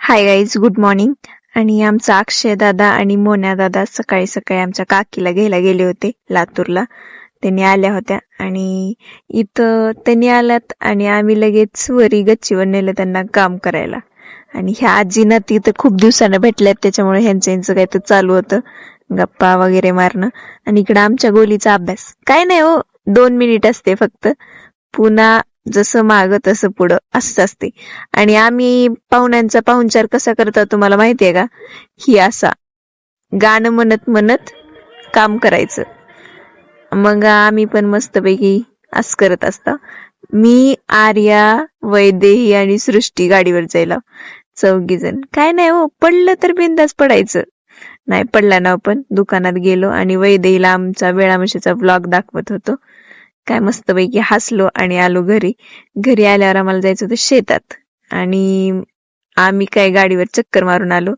Hi guys, good morning. आणि आमचा अक्षय दादा आणि मोन्या दादा सकाळी सकाळी आमच्या काकीला घ्यायला गेले होते लातूरला. त्यांनी आल्या होत्या आणि इथं त्यांनी आल्यात आणि आम्ही लगेच वरी गच्चीवर नेलं त्यांना काम करायला. आणि ह्या आजीना तिथं खूप दिवसानं भेटल्यात, त्याच्यामुळे ह्यांचं काही तर चालू होतं गप्पा वगैरे मारणं. आणि इकडं आमच्या गोलीचा अभ्यास काय नाही हो, 2 मिनिट असते फक्त. पुन्हा जसं माग तसं पुढं असंच असते. आणि आम्ही पाहुण्यांचा पाहुणचार कसा करतात तुम्हाला माहितीये का? ही असा गाणं म्हणत म्हणत काम करायचं. मग आम्ही पण मस्तपैकी असं करत असता. मी, आर्या, वैदेही आणि सृष्टी गाडीवर जायला, 4 जण. काय नाही हो, पडलं तर बिंदास पडायचं. नाही पडला ना, आपण दुकानात गेलो आणि वैदेहीला आमचा वेळामशीचा व्लॉग दाखवत होतो. काय मस्तपैकी हसलो आणि आलो घरी. घरी आल्यावर आम्हाला जायचं होतं शेतात आणि आम्ही काय गाडीवर चक्कर मारून आलो.